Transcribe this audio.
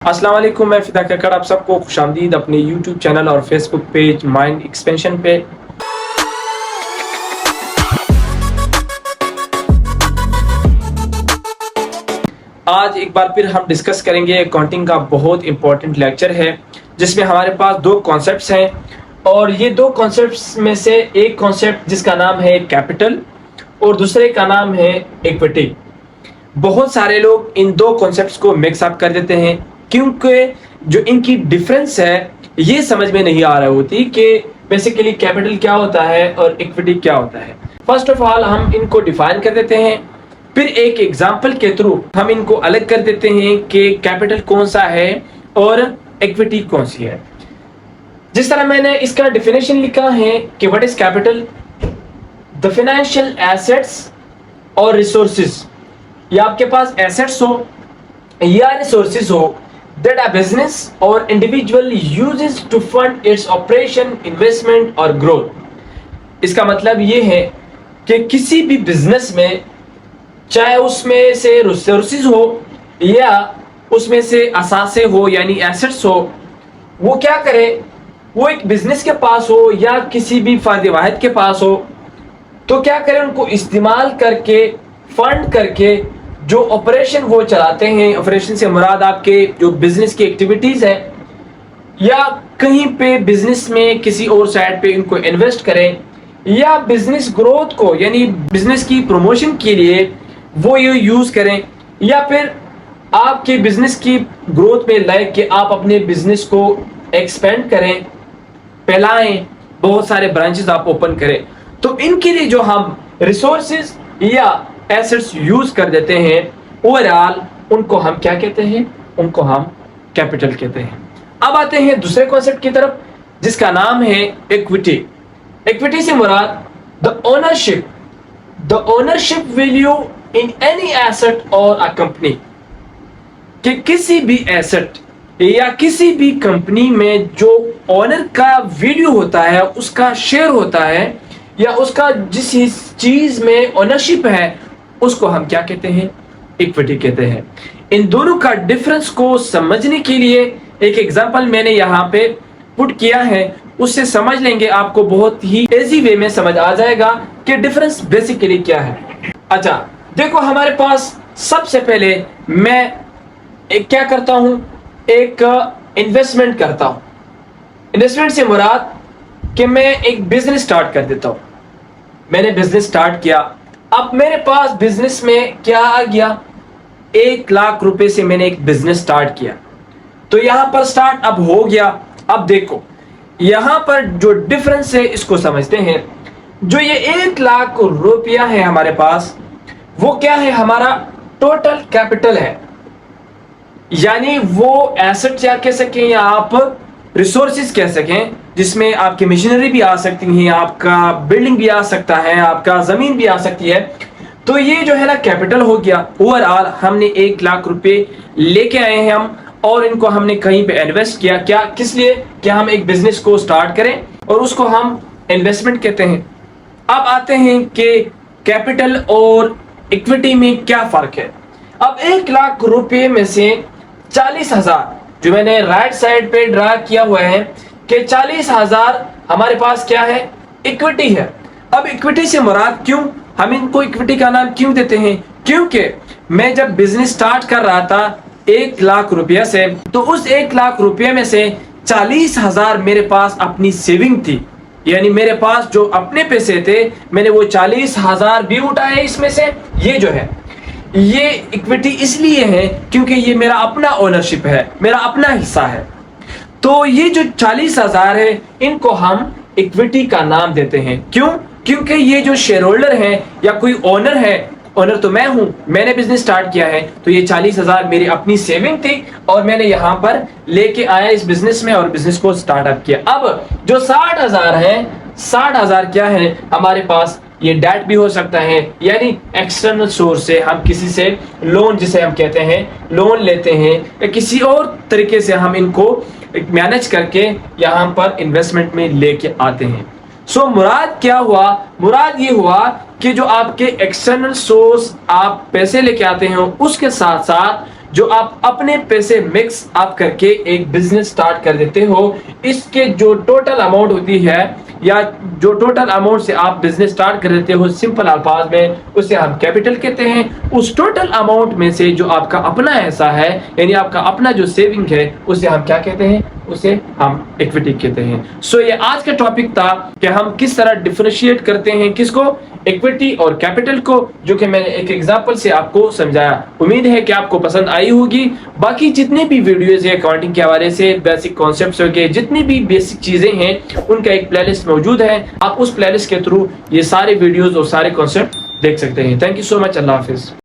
अस्सलाम वालेकुम, मैं फिदा कक्कड़ आप सबको खुशामदीद अपने यूट्यूब चैनल और फेसबुक पेज माइंड एक्सपेंशन पे। आज एक बार फिर हम डिस्कस करेंगे अकाउंटिंग का बहुत इंपॉर्टेंट लेक्चर है जिसमें हमारे पास दो कॉन्सेप्ट्स हैं और ये दो कॉन्सेप्ट्स में से एक कॉन्सेप्ट जिसका नाम है कैपिटल और दूसरे का नाम है इक्विटी। बहुत सारे लोग इन दो कॉन्सेप्ट्स को मिक्स अप कर देते हैं क्योंकि जो इनकी डिफरेंस है ये समझ में नहीं आ रही होती कि बेसिकली कैपिटल क्या होता है और इक्विटी क्या होता है। फर्स्ट ऑफ ऑल हम इनको डिफाइन कर देते हैं, फिर एक एग्जांपल के थ्रू हम इनको अलग कर देते हैं कि कैपिटल कौन सा है और इक्विटी कौन सी है। जिस तरह मैंने इसका डेफिनेशन लिखा है कि what is capital, the financial assets और रिसोर्सेज, या आपके पास एसेट्स हो या रिसोर्सेज हो that a business or individual uses to fund its operation, investment और growth। इसका मतलब ये है कि किसी भी बिजनेस में चाहे उसमें से रिसोर्सेज हो या उसमें से असासे हो यानी एसेट्स हो, वो क्या करे, वो एक बिजनेस के पास हो या किसी भी फर्द वाहिद के पास हो तो क्या करें, उनको इस्तेमाल करके फंड करके जो ऑपरेशन वो चलाते हैं, ऑपरेशन से मुराद आपके जो बिजनेस की एक्टिविटीज है या कहीं पे बिजनेस में किसी और साइड पे इनको इन्वेस्ट करें या बिजनेस ग्रोथ को यानी बिजनेस की प्रमोशन के लिए वो ये यूज करें या फिर आपके बिजनेस की ग्रोथ में लाइक कि आप अपने बिजनेस को एक्सपेंड करें, फैलाएं, बहुत सारे ब्रांचेस आप ओपन करें। तो इनके लिए जो हम रिसोर्सेज या एसेट्स यूज कर देते हैं ओवरऑल, उनको हम क्या कहते हैं, उनको हम कैपिटल कहते हैं। अब आते हैं दूसरे कॉन्सेप्ट की तरफ जिसका नाम है इक्विटी। इक्विटी से मुराद the ownership value in any asset और अ कंपनी, कि किसी भी एसेट या किसी भी कंपनी में जो ओनर का वैल्यू होता है, उसका शेयर होता है या उसका जिस चीज में ओनरशिप है उसको हम क्या कहते हैं, इक्विटी कहते हैं। इन दोनों का डिफरेंस को समझने के लिए एक एग्जांपल मैंने यहाँ पे पुट किया है, उससे समझ लेंगे, आपको बहुत ही इजी वे में समझ आ जाएगा कि डिफरेंस बेसिकली क्या है। अच्छा देखो, हमारे पास सबसे पहले मैं क्या करता हूं, एक इन्वेस्टमेंट करता हूं। इन्वेस्टमेंट से मुराद कि मैं एक बिजनेस स्टार्ट कर देता हूं। मैंने बिजनेस स्टार्ट किया, अब मेरे पास बिजनेस में क्या आ गया, 1 लाख रुपए से मैंने एक बिजनेस स्टार्ट किया, तो यहां पर स्टार्ट अब हो गया। अब देखो यहां पर जो डिफरेंस है इसको समझते हैं। जो ये 1 लाख रुपया है हमारे पास, वो क्या है, हमारा टोटल कैपिटल है, यानी वो एसेट या कह सकें या आप रिसोर्सेज कह सकें, जिसमें आपकी मशीनरी भी आ सकती है, आपका बिल्डिंग भी आ सकता है, आपका जमीन भी आ सकती है। तो ये जो है ना कैपिटल हो गया। ओवरऑल हमने 1 लाख रुपए लेके आए हैं हम और इनको हमने कहीं पे इन्वेस्ट किया, क्या किस लिए, कि हम एक बिजनेस को स्टार्ट करें और उसको हम इन्वेस्टमेंट कहते हैं। अब आते हैं कि कैपिटल और इक्विटी में क्या फर्क है। अब 1 लाख रुपए में से 40,000 जो मैंने राइट साइड पे ड्रा किया हुआ है कि 40,000 हमारे पास क्या है, इक्विटी है। अब इक्विटी से मुराद क्यों, हम इनको इक्विटी का नाम क्यों देते हैं, क्योंकि मैं जब बिजनेस स्टार्ट कर रहा था 1 लाख रुपया से, तो उस 1 लाख रुपये में से 40,000 मेरे पास अपनी सेविंग थी, यानी मेरे पास जो अपने पैसे थे मैंने वो 40,000 भी उठाए इसमें से। ये जो है ये इक्विटी इसलिए है क्योंकि ये मेरा अपना ओनरशिप है, मेरा अपना हिस्सा है। तो ये जो 40,000 है इनको हम इक्विटी का नाम देते हैं। क्यों, क्योंकि ये जो शेयर होल्डर है या कोई ओनर है, ओनर तो मैं हूं, मैंने बिजनेस स्टार्ट किया है, तो ये 40,000 मेरी अपनी सेविंग थी और मैंने यहां पर लेके आया इस बिजनेस में और बिजनेस को स्टार्टअप किया। अब जो 60,000 है, 60,000 क्या है हमारे पास, ये डेट भी हो सकता है, यानी एक्सटर्नल सोर्स से हम किसी से लोन, जिसे हम कहते हैं लोन लेते हैं, या किसी और तरीके से हम इनको मैनेज करके यहाँ पर इन्वेस्टमेंट में लेके आते हैं। सो मुराद क्या हुआ, मुराद ये हुआ कि जो आपके एक्सटर्नल सोर्स आप पैसे लेके आते हैं उसके साथ साथ جو آپ اپنے پیسے مکس اپ کر کے ایک بزنس سٹارٹ کر دیتے ہو، اس کے جو ٹوٹل اماؤنٹ ہوتی ہے یا جو ٹوٹل اماؤنٹ سے آپ بزنس سٹارٹ کر دیتے ہو، سمپل الفاظ میں اسے ہم کیپٹل کہتے ہیں۔ اس ٹوٹل اماؤنٹ میں سے جو آپ کا اپنا حصہ ہے، یعنی آپ کا اپنا جو سیونگ ہے، اسے ہم کیا کہتے ہیں؟ اسے ہم ایکویٹی کہتے ہیں۔ سو یہ آج کا ٹاپک تھا کہ ہم کس طرح ڈیفرینشیٹ کرتے ہیں کس کو؟ ایکویٹی اور کیپٹل کو، جو کہ میں نے ایک ایگزامپل سے آپ کو سمجھایا۔ امید ہے کہ آپ کو پسند آئی ہوگی۔ باقی جتنے بھی ویڈیوز ہیں اکاؤنٹنگ کے حوالے سے، بیسک کانسیپٹس کے جتنی بھی بیسک چیزیں ہیں، ان کا ایک پلے لسٹ موجود ہے۔ آپ اس پلے لسٹ کے تھرو یہ سارے ویڈیوز اور سارے کانسیپٹ دیکھ سکتے ہیں۔ تھینک یو سو مچ۔ اللہ حافظ۔